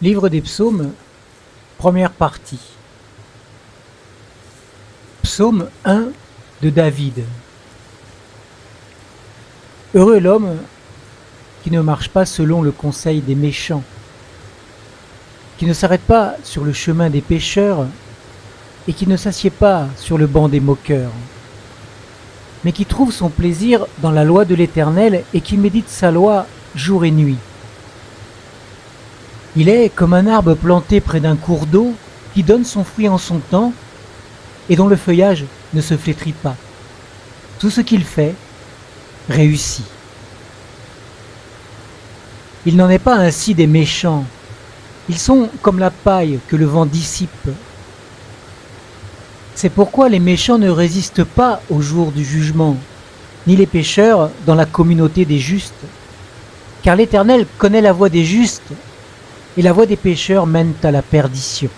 Livre des psaumes, première partie. Psaume 1 de David. Heureux l'homme qui ne marche pas selon le conseil des méchants, qui ne s'arrête pas sur le chemin des pécheurs et qui ne s'assied pas sur le banc des moqueurs, mais qui trouve son plaisir dans la loi de l'Éternel et qui médite sa loi jour et nuit. Il est comme un arbre planté près d'un cours d'eau qui donne son fruit en son temps et dont le feuillage ne se flétrit pas. Tout ce qu'il fait réussit. Il n'en est pas ainsi des méchants. Ils sont comme la paille que le vent dissipe. C'est pourquoi les méchants ne résistent pas au jour du jugement, ni les pécheurs dans la communauté des justes. Car l'Éternel connaît la voie des justes, et la voie des pécheurs mène à la perdition.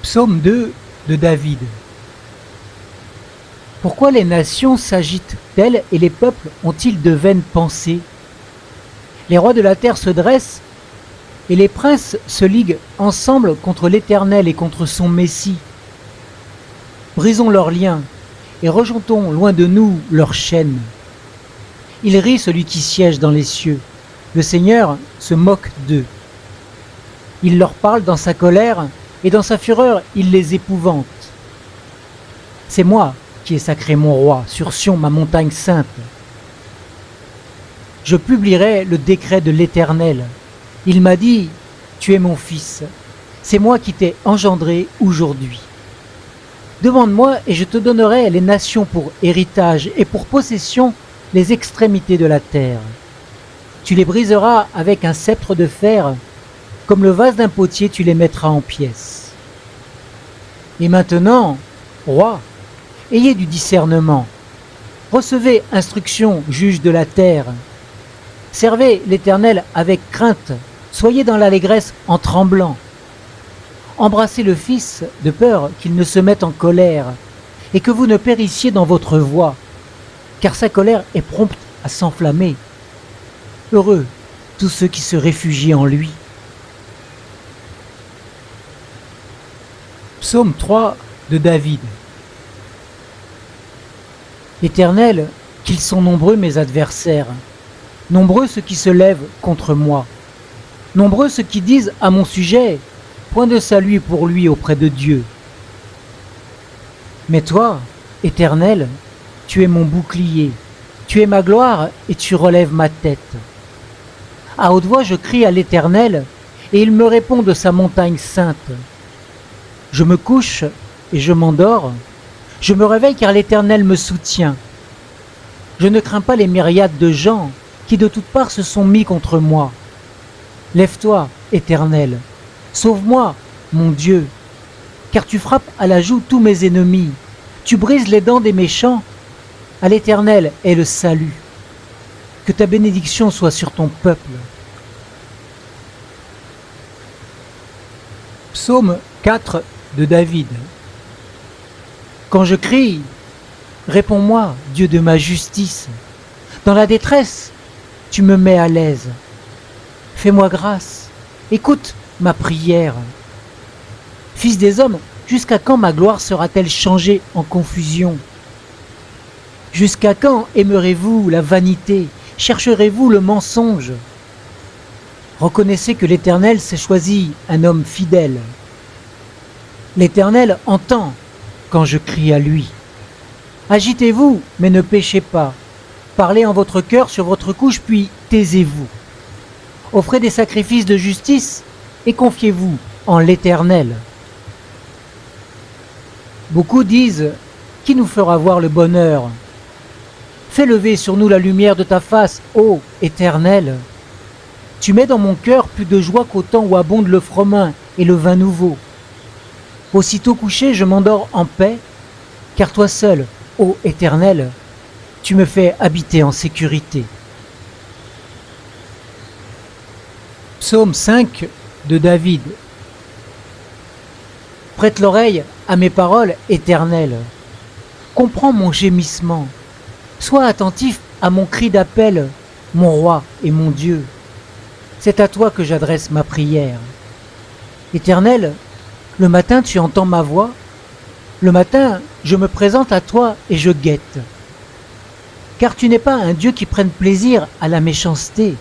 Psaume 2 de David. Pourquoi les nations s'agitent-elles et les peuples ont-ils de vaines pensées? Les rois de la terre se dressent et les princes se liguent ensemble contre l'Éternel et contre son Messie. Brisons leurs liens et rejetons loin de nous leurs chaînes. Il rit celui qui siège dans les cieux. Le Seigneur se moque d'eux. Il leur parle dans sa colère et dans sa fureur il les épouvante. C'est moi qui ai sacré mon roi sur Sion, ma montagne sainte. Je publierai le décret de l'Éternel. Il m'a dit, tu es mon fils. C'est moi qui t'ai engendré aujourd'hui. Demande-moi et je te donnerai les nations pour héritage et pour possession les extrémités de la terre. Tu les briseras avec un sceptre de fer, comme le vase d'un potier tu les mettras en pièces. Et maintenant, roi, ayez du discernement. Recevez instruction, juge de la terre. Servez l'Éternel avec crainte, soyez dans l'allégresse en tremblant. Embrassez le Fils de peur qu'il ne se mette en colère, et que vous ne périssiez dans votre voie, car sa colère est prompte à s'enflammer. Heureux tous ceux qui se réfugient en lui. Psaume 3 de David. Éternel, qu'ils sont nombreux mes adversaires, nombreux ceux qui se lèvent contre moi, nombreux ceux qui disent à mon sujet, point de salut pour lui auprès de Dieu. Mais toi, Éternel, tu es mon bouclier, tu es ma gloire et tu relèves ma tête. À haute voix je crie à l'Éternel, et il me répond de sa montagne sainte. Je me couche et je m'endors, je me réveille car l'Éternel me soutient. Je ne crains pas les myriades de gens qui de toutes parts se sont mis contre moi. Lève-toi, Éternel, sauve-moi, mon Dieu, car tu frappes à la joue tous mes ennemis, tu brises les dents des méchants. À l'Éternel est le salut. Que ta bénédiction soit sur ton peuple. Psaume 4 de David. Quand je crie, réponds-moi, Dieu de ma justice. Dans la détresse, tu me mets à l'aise. Fais-moi grâce, écoute ma prière. Fils des hommes, jusqu'à quand ma gloire sera-t-elle changée en confusion? Jusqu'à quand aimerez-vous la vanité? Chercherez-vous le mensonge? Reconnaissez que l'Éternel s'est choisi un homme fidèle. L'Éternel entend quand je crie à lui. Agitez-vous, mais ne péchez pas. Parlez en votre cœur sur votre couche, puis taisez-vous. Offrez des sacrifices de justice et confiez-vous en l'Éternel. Beaucoup disent, qui nous fera voir le bonheur? Fais lever sur nous la lumière de ta face, ô Éternel. Tu mets dans mon cœur plus de joie qu'au temps où abonde le froment et le vin nouveau. Aussitôt couché, je m'endors en paix, car toi seul, ô Éternel, tu me fais habiter en sécurité. Psaume 5 de David. Prête l'oreille à mes paroles, Éternel. Comprends mon gémissement. Sois attentif à mon cri d'appel, mon roi et mon Dieu. c'est à toi que j'adresse ma prière. Éternel, le matin tu entends ma voix, le matin je me présente à toi et je guette. Car tu n'es pas un Dieu qui prenne plaisir à la méchanceté.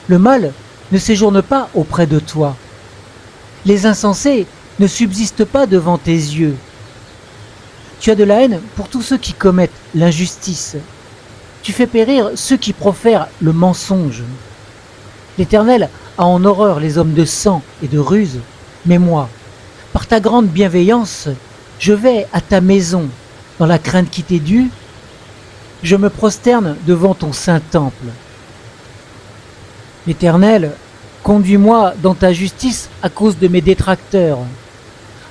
Le mal ne séjourne pas auprès de toi. Les insensés ne subsistent pas devant tes yeux. Tu as de la haine pour tous ceux qui commettent l'injustice. Tu fais périr ceux qui profèrent le mensonge. L'Éternel a en horreur les hommes de sang et de ruse, mais moi, par ta grande bienveillance, je vais à ta maison, dans la crainte qui t'est due, je me prosterne devant ton saint temple. L'Éternel, conduis-moi dans ta justice à cause de mes détracteurs.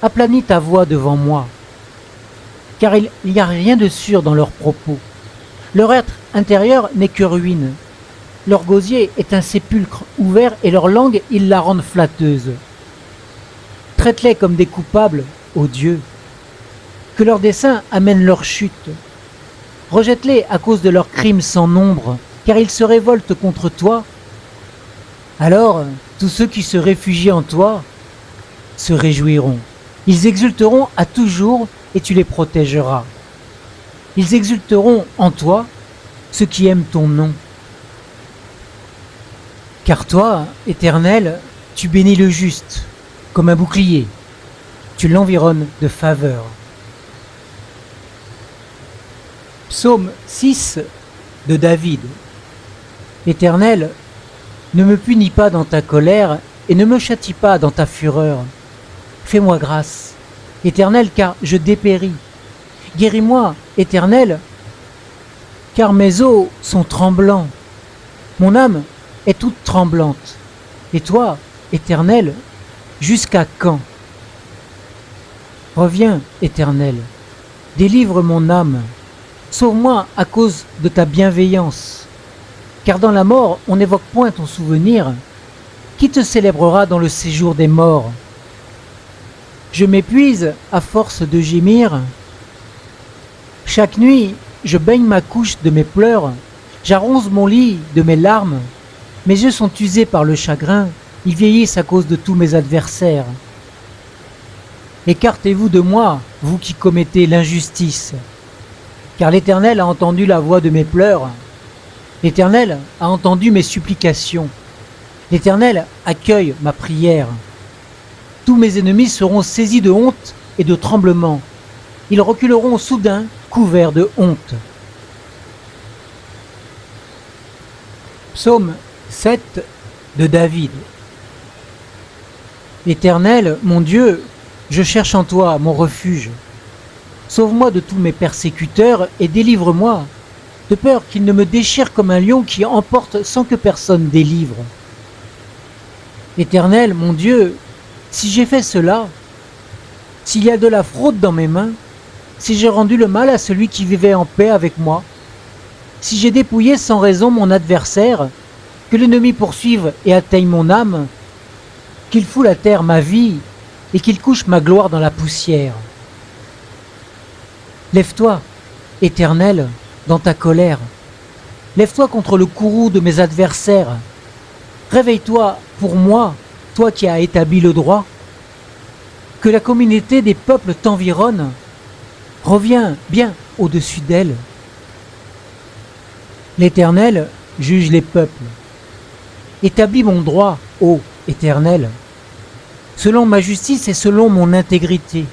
Aplanis ta voix devant moi, car il n'y a rien de sûr dans leurs propos. Leur être intérieur n'est que ruine. Leur gosier est un sépulcre ouvert et leur langue, ils la rendent flatteuse. Traite-les comme des coupables, ô Dieu. Que leurs desseins amènent leur chute. Rejette-les à cause de leurs crimes sans nombre, car ils se révoltent contre toi. Alors, tous ceux qui se réfugient en toi se réjouiront. Ils exulteront à toujours et tu les protégeras. Ils exulteront en toi, ceux qui aiment ton nom. Car toi, Éternel, tu bénis le juste, comme un bouclier. Tu l'environnes de faveur. Psaume 6 de David. Éternel, ne me punis pas dans ta colère et ne me châtie pas dans ta fureur. Fais-moi grâce, Éternel, car je dépéris. Guéris-moi, Éternel, car mes os sont tremblants. Mon âme est toute tremblante. Et toi, Éternel, jusqu'à quand? Reviens, Éternel, délivre mon âme. Sauve-moi à cause de ta bienveillance. Car dans la mort, on n'évoque point ton souvenir. Qui te célébrera dans le séjour des morts? Je m'épuise à force de gémir. Chaque nuit, je baigne ma couche de mes pleurs. J'arronse mon lit de mes larmes. Mes yeux sont usés par le chagrin. Ils vieillissent à cause de tous mes adversaires. Écartez-vous de moi, vous qui commettez l'injustice. Car l'Éternel a entendu la voix de mes pleurs. L'Éternel a entendu mes supplications. L'Éternel accueille ma prière. Tous mes ennemis seront saisis de honte et de tremblement. Ils reculeront soudain, couverts de honte. Psaume 7 de David. Éternel, mon Dieu, je cherche en toi mon refuge. Sauve-moi de tous mes persécuteurs et délivre-moi, de peur qu'ils ne me déchirent comme un lion qui emporte sans que personne délivre. Éternel, mon Dieu, si j'ai fait cela, s'il y a de la fraude dans mes mains, si j'ai rendu le mal à celui qui vivait en paix avec moi, si j'ai dépouillé sans raison mon adversaire, que l'ennemi poursuive et atteigne mon âme, qu'il foule à terre ma vie et qu'il couche ma gloire dans la poussière. Lève-toi, Éternel, dans ta colère. Lève-toi contre le courroux de mes adversaires. Réveille-toi pour moi, toi qui as établi le droit. Que la communauté des peuples t'environne. Reviens bien au-dessus d'elle. L'Éternel juge les peuples. Établis mon droit, ô Éternel, selon ma justice et selon mon intégrité.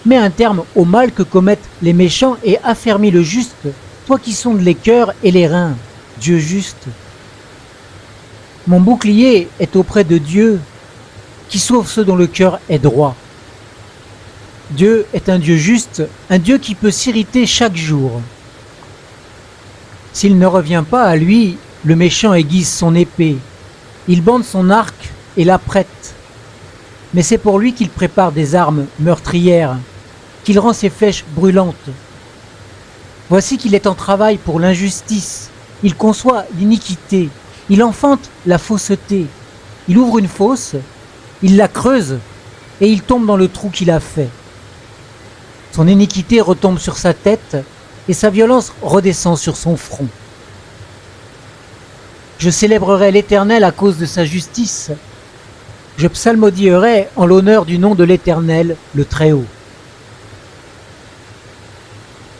Mets un terme au mal que commettent les méchants et affermis le juste, toi qui sondes les cœurs et les reins, Dieu juste. Mon bouclier est auprès de Dieu, qui sauve ceux dont le cœur est droit. Dieu est un Dieu juste, un Dieu qui peut s'irriter chaque jour. S'il ne revient pas à lui, le méchant aiguise son épée. Il bande son arc et la prête. Mais c'est pour lui qu'il prépare des armes meurtrières, qu'il rend ses flèches brûlantes. Voici qu'il est en travail pour l'injustice. Il conçoit l'iniquité. Il enfante la fausseté. Il ouvre une fosse, il la creuse et il tombe dans le trou qu'il a fait. Son iniquité retombe sur sa tête et sa violence redescend sur son front. Je célébrerai l'Éternel à cause de sa justice. Je psalmodierai en l'honneur du nom de l'Éternel, le Très-Haut.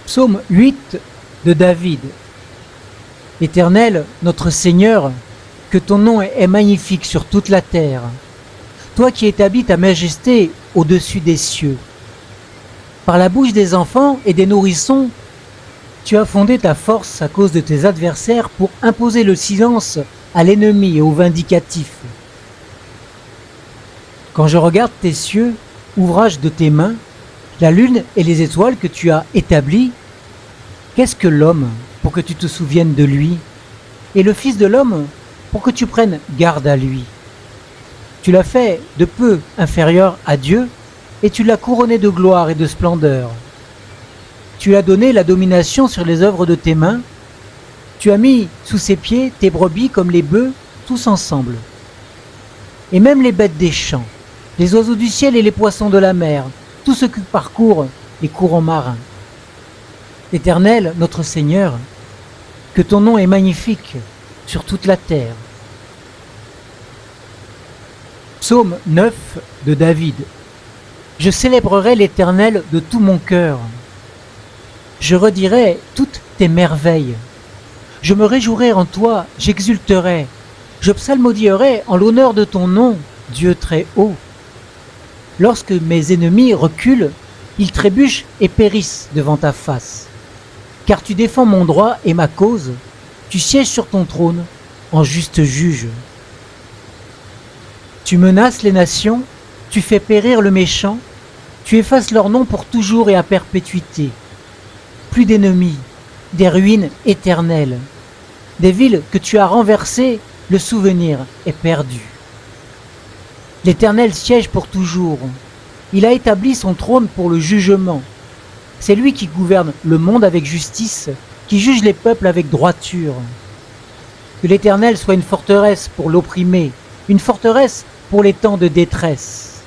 Psaume 8 de David. Éternel, notre Seigneur, que ton nom est magnifique sur toute la terre. Toi qui établis ta majesté au-dessus des cieux. Par la bouche des enfants et des nourrissons, tu as fondé ta force à cause de tes adversaires pour imposer le silence à l'ennemi et au vindicatif. Quand je regarde tes cieux, ouvrage de tes mains, la lune et les étoiles que tu as établies, qu'est-ce que l'homme pour que tu te souviennes de lui, et le Fils de l'homme pour que tu prennes garde à lui? Tu l'as fait de peu inférieur à Dieu, et tu l'as couronné de gloire et de splendeur. Tu lui as donné la domination sur les œuvres de tes mains. Tu as mis sous ses pieds tes brebis comme les bœufs, tous ensemble. Et même les bêtes des champs, les oiseaux du ciel et les poissons de la mer, tout ce qui parcourt les courants marins. Éternel, notre Seigneur, que ton nom est magnifique sur toute la terre. Psaume 9 de David. Je célébrerai l'Éternel de tout mon cœur. Je redirai toutes tes merveilles. Je me réjouirai en toi, j'exulterai. Je psalmodierai en l'honneur de ton nom, Dieu très haut. Lorsque mes ennemis reculent, ils trébuchent et périssent devant ta face. Car tu défends mon droit et ma cause, tu sièges sur ton trône en juste juge. Tu menaces les nations, tu fais périr le méchant, tu effaces leur nom pour toujours et à perpétuité. Plus d'ennemis, des ruines éternelles, des villes que tu as renversées, le souvenir est perdu. L'Éternel siège pour toujours, il a établi son trône pour le jugement. C'est lui qui gouverne le monde avec justice, qui juge les peuples avec droiture. Que l'Éternel soit une forteresse pour l'opprimé, une forteresse pour les temps de détresse.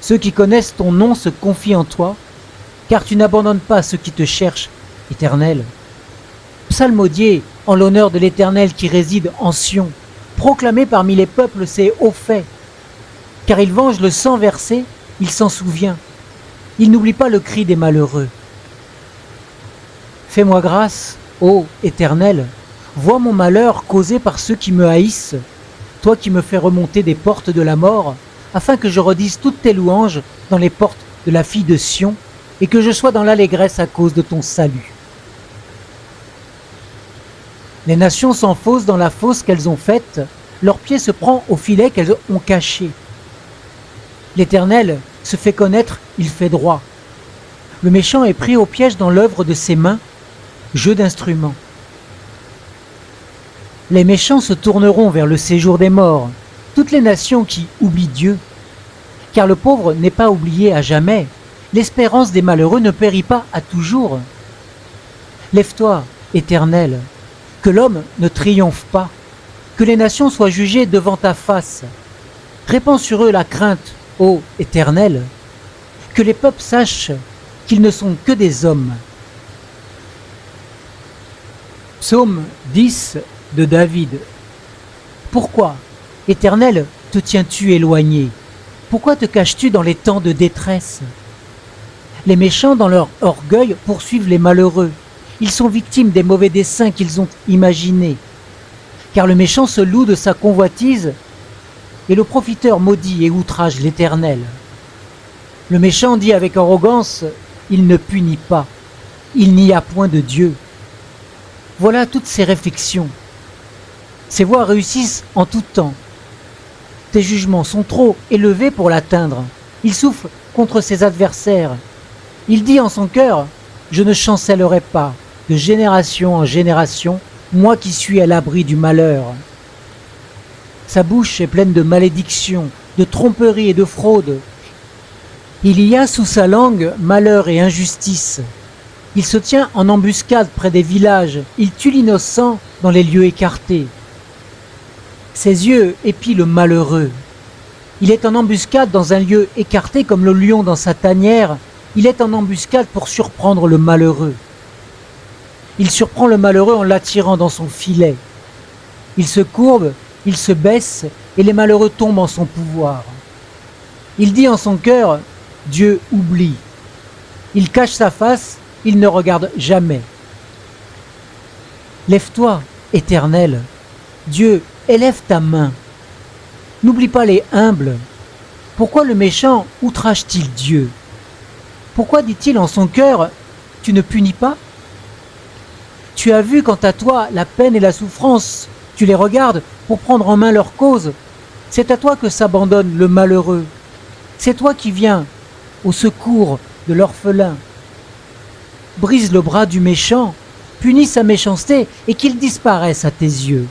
Ceux qui connaissent ton nom se confient en toi, car tu n'abandonnes pas ceux qui te cherchent, Éternel. Psalmodiez en l'honneur de l'Éternel qui réside en Sion, proclamez parmi les peuples ses hauts faits, car il venge le sang versé, il s'en souvient, il n'oublie pas le cri des malheureux. Fais-moi grâce, ô Éternel, vois mon malheur causé par ceux qui me haïssent, toi qui me fais remonter des portes de la mort, afin que je redise toutes tes louanges dans les portes de la fille de Sion, et que je sois dans l'allégresse à cause de ton salut. Les nations s'enfoncent dans la fosse qu'elles ont faite, leur pied se prend au filet qu'elles ont caché. L'Éternel se fait connaître, il fait droit. Le méchant est pris au piège dans l'œuvre de ses mains, jeu d'instruments. Les méchants se tourneront vers le séjour des morts, toutes les nations qui oublient Dieu. Car le pauvre n'est pas oublié à jamais, l'espérance des malheureux ne périt pas à toujours. Lève-toi, Éternel, que l'homme ne triomphe pas, que les nations soient jugées devant ta face. Répands sur eux la crainte, ô Éternel, que les peuples sachent qu'ils ne sont que des hommes. Psaume 10 de David. Pourquoi, Éternel, te tiens-tu éloigné? Pourquoi te caches-tu dans les temps de détresse? Les méchants, dans leur orgueil, poursuivent les malheureux. Ils sont victimes des mauvais desseins qu'ils ont imaginés. Car le méchant se loue de sa convoitise, et le profiteur maudit et outrage l'Éternel. Le méchant dit avec arrogance, il ne punit pas, il n'y a point de Dieu. Voilà toutes ses réflexions. Ses voies réussissent en tout temps. Tes jugements sont trop élevés pour l'atteindre. Il souffle contre ses adversaires. Il dit en son cœur, je ne chancellerai pas, de génération en génération, moi qui suis à l'abri du malheur. Sa bouche est pleine de malédictions, de tromperies et de fraudes. Il y a sous sa langue malheur et injustice. Il se tient en embuscade près des villages, il tue l'innocent dans les lieux écartés. Ses yeux épient le malheureux. Il est en embuscade dans un lieu écarté comme le lion dans sa tanière, il est en embuscade pour surprendre le malheureux. Il surprend le malheureux en l'attirant dans son filet. Il se courbe, il se baisse, et les malheureux tombent en son pouvoir. Il dit en son cœur, Dieu oublie. Il cache sa face, il ne regarde jamais. Lève-toi, Éternel. Dieu, élève ta main. N'oublie pas les humbles. Pourquoi le méchant outrage-t-il Dieu? Pourquoi dit-il en son cœur, tu ne punis pas? Tu as vu quant à toi la peine et la souffrance, tu les regardes pour prendre en main leur cause. C'est à toi que s'abandonne le malheureux. C'est toi qui viens au secours de l'orphelin. Brise le bras du méchant, punis sa méchanceté et qu'il disparaisse à tes yeux.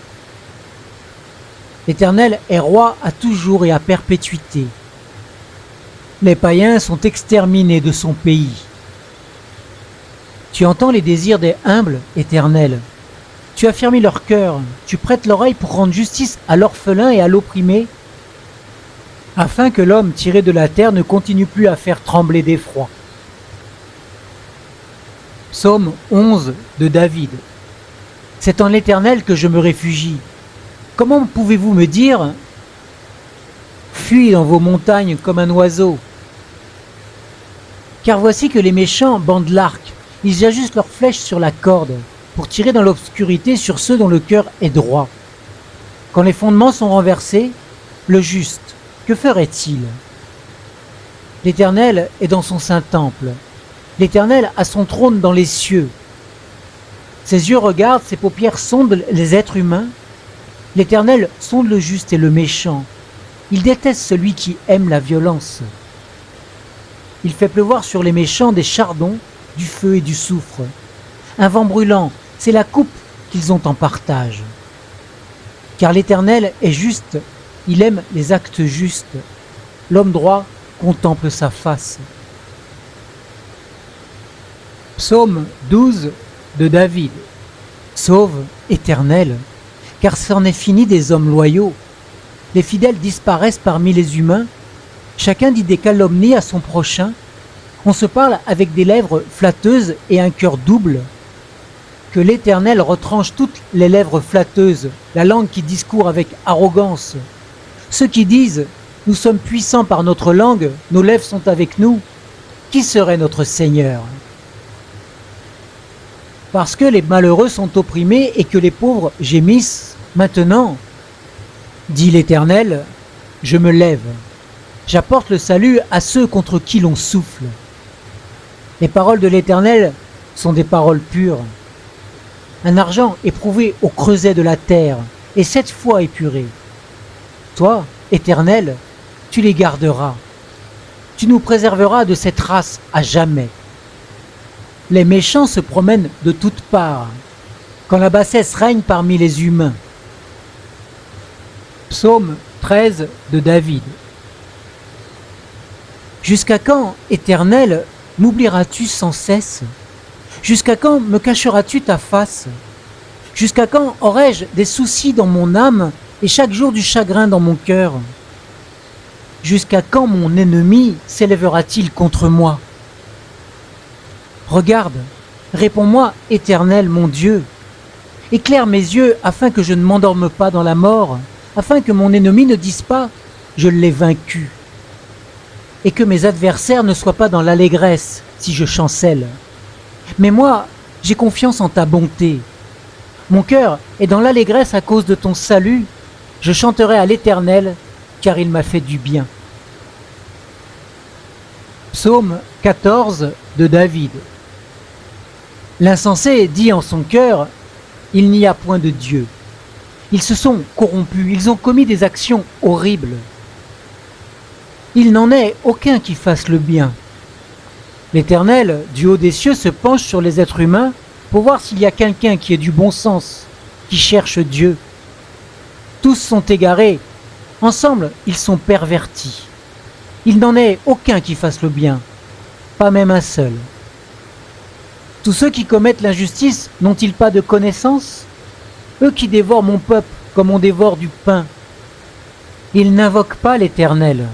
L'Éternel est roi à toujours et à perpétuité. Les païens sont exterminés de son pays. Tu entends les désirs des humbles, Éternel. Tu affermis leur cœur, tu prêtes l'oreille pour rendre justice à l'orphelin et à l'opprimé, afin que l'homme tiré de la terre ne continue plus à faire trembler d'effroi. Psaume 11 de David. C'est en l'Éternel que je me réfugie. Comment pouvez-vous me dire « Fuis dans vos montagnes comme un oiseau » ? Car voici que les méchants bandent l'arc, ils ajustent leurs flèches sur la corde, pour tirer dans l'obscurité sur ceux dont le cœur est droit. Quand les fondements sont renversés, le juste, que ferait-il? L'Éternel est dans son saint temple. L'Éternel a son trône dans les cieux. Ses yeux regardent, ses paupières sondent les êtres humains. L'Éternel sonde le juste et le méchant. Il déteste celui qui aime la violence. Il fait pleuvoir sur les méchants des chardons, du feu et du soufre. Un vent brûlant, c'est la coupe qu'ils ont en partage. Car l'Éternel est juste, il aime les actes justes. L'homme droit contemple sa face. Psaume 12 de David. Sauve, Éternel, car c'en est fini des hommes loyaux. Les fidèles disparaissent parmi les humains. Chacun dit des calomnies à son prochain. On se parle avec des lèvres flatteuses et un cœur double. Que l'Éternel retranche toutes les lèvres flatteuses, la langue qui discourt avec arrogance. Ceux qui disent « Nous sommes puissants par notre langue, nos lèvres sont avec nous », qui serait notre Seigneur? Parce que les malheureux sont opprimés et que les pauvres gémissent, maintenant, dit l'Éternel, je me lève. J'apporte le salut à ceux contre qui l'on souffle. Les paroles de l'Éternel sont des paroles pures. Un argent éprouvé au creuset de la terre et 7 fois épuré. Toi, Éternel, tu les garderas. Tu nous préserveras de cette race à jamais. Les méchants se promènent de toutes parts, quand la bassesse règne parmi les humains. Psaume 13 de David. Jusqu'à quand, Éternel, m'oublieras-tu sans cesse? Jusqu'à quand me cacheras-tu ta face? Jusqu'à quand aurai-je des soucis dans mon âme et chaque jour du chagrin dans mon cœur? Jusqu'à quand mon ennemi s'élèvera-t-il contre moi? Regarde, réponds-moi, Éternel mon Dieu. Éclaire mes yeux afin que je ne m'endorme pas dans la mort, afin que mon ennemi ne dise pas « je l'ai vaincu » et que mes adversaires ne soient pas dans l'allégresse si je chancelle. Mais moi, j'ai confiance en ta bonté. Mon cœur est dans l'allégresse à cause de ton salut. Je chanterai à l'Éternel, car il m'a fait du bien. Psaume 14 de David. L'insensé dit en son cœur, il n'y a point de Dieu. Ils se sont corrompus, ils ont commis des actions horribles. Il n'en est aucun qui fasse le bien. L'Éternel, du haut des cieux, se penche sur les êtres humains pour voir s'il y a quelqu'un qui ait du bon sens, qui cherche Dieu. Tous sont égarés, ensemble ils sont pervertis. Il n'en est aucun qui fasse le bien, pas même un seul. Tous ceux qui commettent l'injustice n'ont-ils pas de connaissance? Eux qui dévorent mon peuple comme on dévore du pain. Ils n'invoquent pas l'Éternel.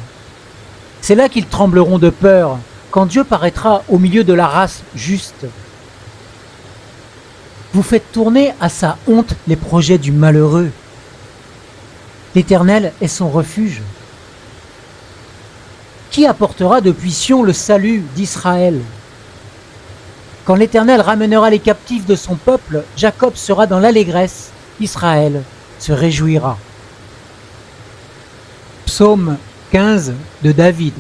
C'est là qu'ils trembleront de peur, quand Dieu paraîtra au milieu de la race juste. Vous faites tourner à sa honte les projets du malheureux. L'Éternel est son refuge. Qui apportera depuis Sion le salut d'Israël? Quand l'Éternel ramènera les captifs de son peuple, Jacob sera dans l'allégresse, Israël se réjouira. Psaume 15 de David.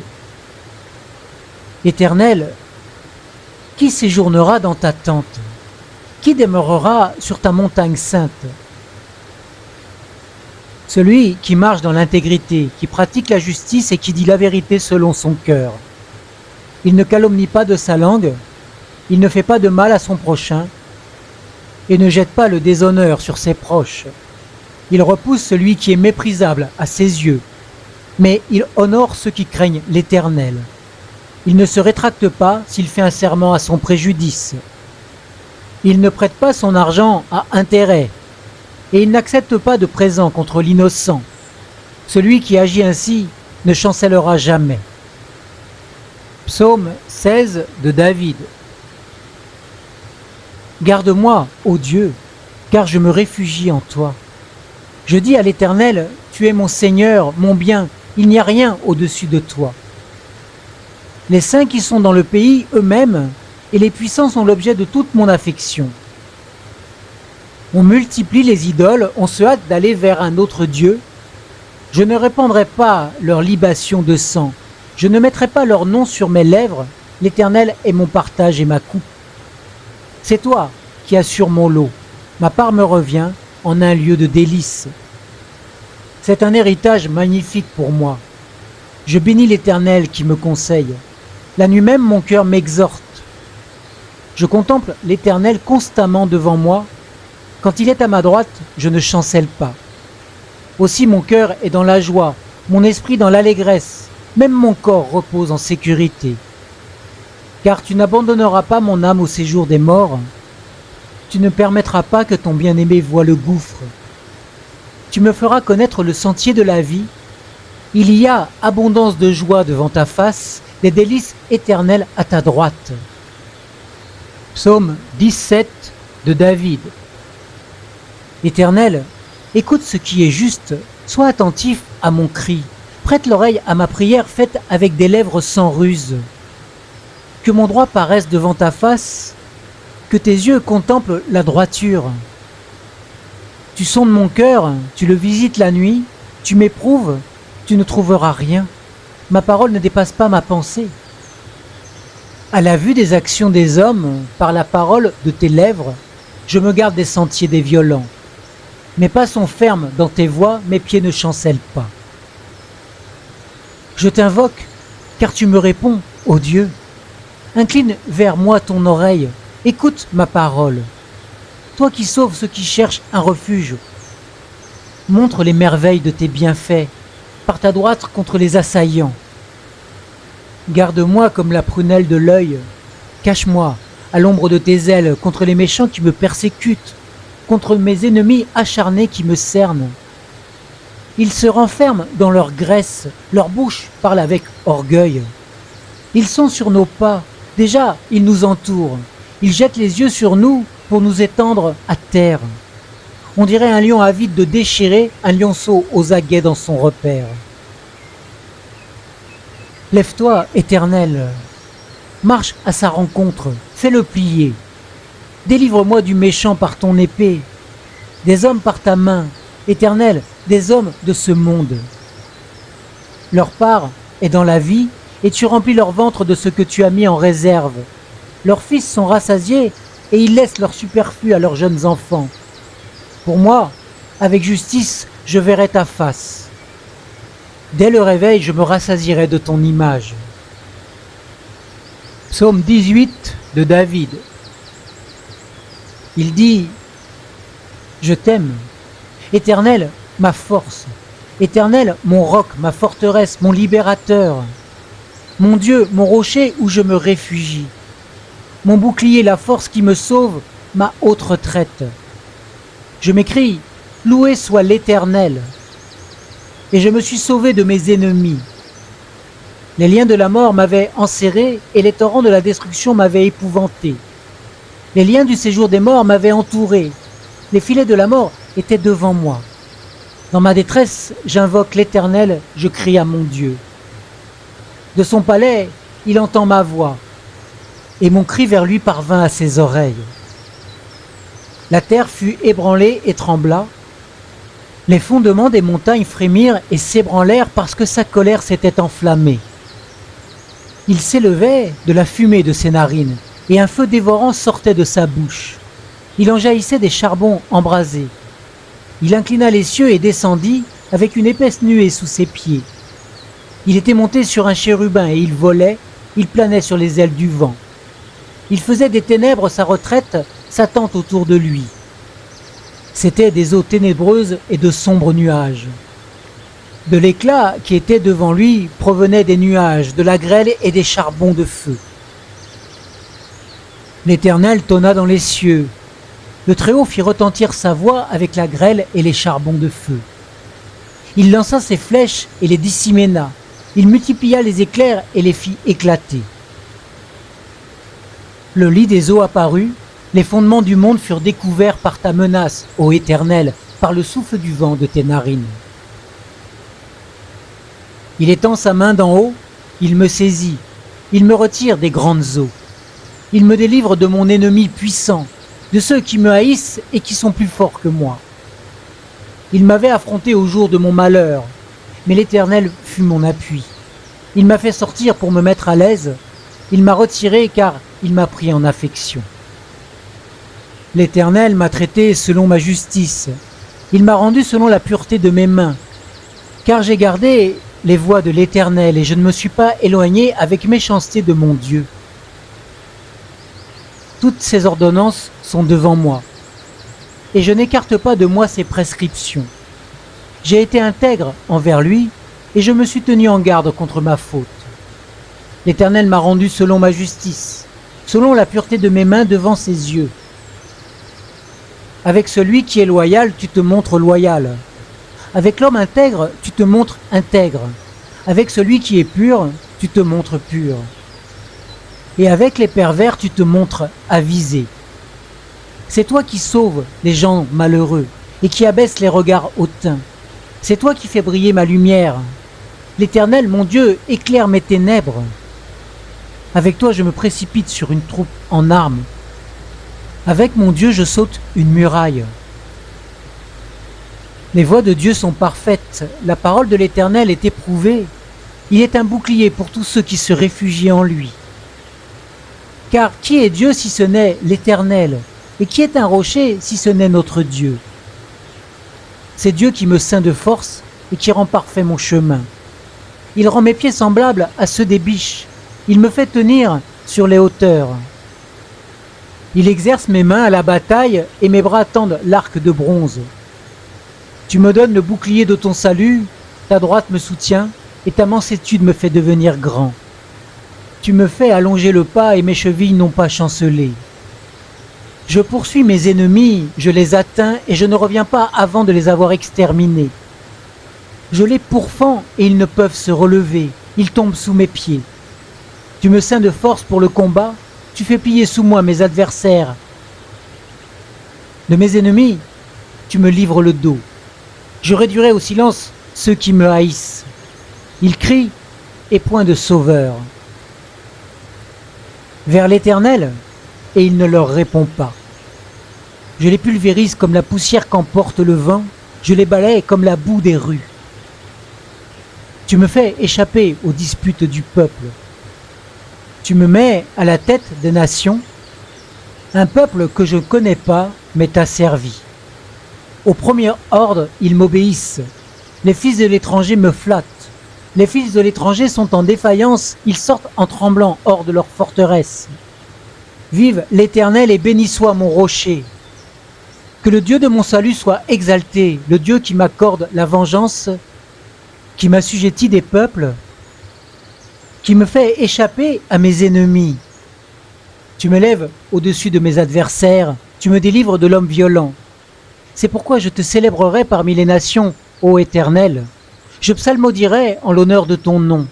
Éternel, qui séjournera dans ta tente? Qui demeurera sur ta montagne sainte? Celui qui marche dans l'intégrité, qui pratique la justice et qui dit la vérité selon son cœur. Il ne calomnie pas de sa langue, il ne fait pas de mal à son prochain et ne jette pas le déshonneur sur ses proches. Il repousse celui qui est méprisable à ses yeux, mais il honore ceux qui craignent l'Éternel. Il ne se rétracte pas s'il fait un serment à son préjudice. Il ne prête pas son argent à intérêt, et il n'accepte pas de présent contre l'innocent. Celui qui agit ainsi ne chancellera jamais. Psaume 16 de David. Garde-moi, ô Dieu, car je me réfugie en toi. Je dis à l'Éternel, tu es mon Seigneur, mon bien, il n'y a rien au-dessus de toi. Les saints qui sont dans le pays eux-mêmes et les puissants sont l'objet de toute mon affection. On multiplie les idoles, on se hâte d'aller vers un autre Dieu. Je ne répandrai pas leur libation de sang, je ne mettrai pas leur nom sur mes lèvres, l'Éternel est mon partage et ma coupe. C'est toi qui assures mon lot, ma part me revient en un lieu de délices. C'est un héritage magnifique pour moi. Je bénis l'Éternel qui me conseille. La nuit même mon cœur m'exhorte. Je contemple l'Éternel constamment devant moi. Quand il est à ma droite, je ne chancelle pas. Aussi mon cœur est dans la joie, mon esprit dans l'allégresse, même mon corps repose en sécurité. Car tu n'abandonneras pas mon âme au séjour des morts. Tu ne permettras pas que ton bien-aimé voie le gouffre. Tu me feras connaître le sentier de la vie. Il y a abondance de joie devant ta face, des délices éternelles à ta droite. Psaume 17 de David. Éternel, écoute ce qui est juste, sois attentif à mon cri, prête l'oreille à ma prière faite avec des lèvres sans ruse. Que mon droit paraisse devant ta face, que tes yeux contemplent la droiture. Tu sondes mon cœur, tu le visites la nuit, tu m'éprouves, tu ne trouveras rien. Ma parole ne dépasse pas ma pensée. À la vue des actions des hommes, par la parole de tes lèvres, je me garde des sentiers des violents. Mes pas sont fermes dans tes voies, mes pieds ne chancellent pas. Je t'invoque, car tu me réponds, ô Dieu. Incline vers moi ton oreille, écoute ma parole. Toi qui sauves ceux qui cherchent un refuge, montre les merveilles de tes bienfaits, par ta droite contre les assaillants. Garde-moi comme la prunelle de l'œil, cache-moi à l'ombre de tes ailes contre les méchants qui me persécutent, contre mes ennemis acharnés qui me cernent. Ils se renferment dans leur graisse, leur bouche parle avec orgueil. Ils sont sur nos pas, déjà ils nous entourent, ils jettent les yeux sur nous pour nous étendre à terre. On dirait un lion avide de déchirer, un lionceau aux aguets dans son repère. Lève-toi, Éternel, marche à sa rencontre, fais-le plier. Délivre-moi du méchant par ton épée, des hommes par ta main, Éternel, des hommes de ce monde. Leur part est dans la vie, et tu remplis leur ventre de ce que tu as mis en réserve. Leurs fils sont rassasiés, et ils laissent leur superflu à leurs jeunes enfants. Pour moi, avec justice, je verrai ta face. Dès le réveil, je me rassasierai de ton image. Psaume 18 de David. Il dit, je t'aime, Éternel, ma force, Éternel, mon roc, ma forteresse, mon libérateur, mon Dieu, mon rocher où je me réfugie, mon bouclier, la force qui me sauve, ma haute retraite. Je m'écrie, loué soit l'Éternel, et je me suis sauvé de mes ennemis. Les liens de la mort m'avaient enserré et les torrents de la destruction m'avaient épouvanté. Les liens du séjour des morts m'avaient entouré. Les filets de la mort étaient devant moi. Dans ma détresse, j'invoque l'Éternel, je crie à mon Dieu. De son palais, il entend ma voix, et mon cri vers lui parvint à ses oreilles. La terre fut ébranlée et trembla, les fondements des montagnes frémirent et s'ébranlèrent parce que sa colère s'était enflammée. Il s'élevait de la fumée de ses narines, et un feu dévorant sortait de sa bouche. Il en jaillissait des charbons embrasés. Il inclina les cieux et descendit avec une épaisse nuée sous ses pieds. Il était monté sur un chérubin et il volait, il planait sur les ailes du vent. Il faisait des ténèbres sa retraite, sa tente autour de lui. C'étaient des eaux ténébreuses et de sombres nuages. De l'éclat qui était devant lui provenaient des nuages, de la grêle et des charbons de feu. L'Éternel tonna dans les cieux. Le Très-Haut fit retentir sa voix avec la grêle et les charbons de feu. Il lança ses flèches et les dissémina. Il multiplia les éclairs et les fit éclater. Le lit des eaux apparut, les fondements du monde furent découverts par ta menace, ô Éternel, par le souffle du vent de tes narines. Il étend sa main d'en haut, il me saisit, il me retire des grandes eaux. Il me délivre de mon ennemi puissant, de ceux qui me haïssent et qui sont plus forts que moi. Il m'avait affronté au jour de mon malheur, mais l'Éternel fut mon appui. Il m'a fait sortir pour me mettre à l'aise, il m'a retiré car il m'a pris en affection. L'Éternel m'a traité selon ma justice, il m'a rendu selon la pureté de mes mains, car j'ai gardé les voies de l'Éternel et je ne me suis pas éloigné avec méchanceté de mon Dieu. Toutes ses ordonnances sont devant moi, et je n'écarte pas de moi ses prescriptions. J'ai été intègre envers lui, et je me suis tenu en garde contre ma faute. L'Éternel m'a rendu selon ma justice, selon la pureté de mes mains devant ses yeux. Avec celui qui est loyal, tu te montres loyal. Avec l'homme intègre, tu te montres intègre. Avec celui qui est pur, tu te montres pur. Et avec les pervers, tu te montres avisé. C'est toi qui sauves les gens malheureux et qui abaisse les regards hautains. C'est toi qui fais briller ma lumière. L'Éternel, mon Dieu, éclaire mes ténèbres. Avec toi, je me précipite sur une troupe en armes. Avec mon Dieu, je saute une muraille. Les voies de Dieu sont parfaites. La parole de l'Éternel est éprouvée. Il est un bouclier pour tous ceux qui se réfugient en lui. Car qui est Dieu si ce n'est l'Éternel? Et qui est un rocher si ce n'est notre Dieu? C'est Dieu qui me ceint de force et qui rend parfait mon chemin. Il rend mes pieds semblables à ceux des biches. Il me fait tenir sur les hauteurs. Il exerce mes mains à la bataille et mes bras tendent l'arc de bronze. Tu me donnes le bouclier de ton salut, ta droite me soutient et ta mansuétude me fait devenir grand. Tu me fais allonger le pas et mes chevilles n'ont pas chancelé. Je poursuis mes ennemis, je les atteins et je ne reviens pas avant de les avoir exterminés. Je les pourfends et ils ne peuvent se relever, ils tombent sous mes pieds. Tu me ceins de force pour le combat, tu fais plier sous moi mes adversaires. De mes ennemis, tu me livres le dos. Je réduirai au silence ceux qui me haïssent. Ils crient et point de sauveur. Vers l'Éternel, et il ne leur répond pas. Je les pulvérise comme la poussière qu'emporte le vent, je les balaye comme la boue des rues. Tu me fais échapper aux disputes du peuple. Tu me mets à la tête des nations. Un peuple que je ne connais pas m'est asservi. Au premier ordre, ils m'obéissent. Les fils de l'étranger me flattent. Les fils de l'étranger sont en défaillance, ils sortent en tremblant hors de leur forteresse. Vive l'Éternel et béni soit mon rocher. Que le Dieu de mon salut soit exalté, le Dieu qui m'accorde la vengeance, qui m'assujettit des peuples, qui me fait échapper à mes ennemis. Tu me lèves au-dessus de mes adversaires, tu me délivres de l'homme violent. C'est pourquoi je te célébrerai parmi les nations, ô Éternel. Je psalmodierai en l'honneur de ton nom.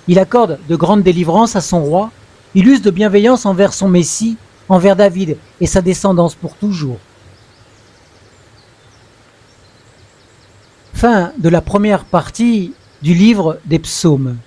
Il accorde de grandes délivrances à son roi, il use de bienveillance envers son Messie, envers David et sa descendance pour toujours. fin de la première partie du livre des psaumes.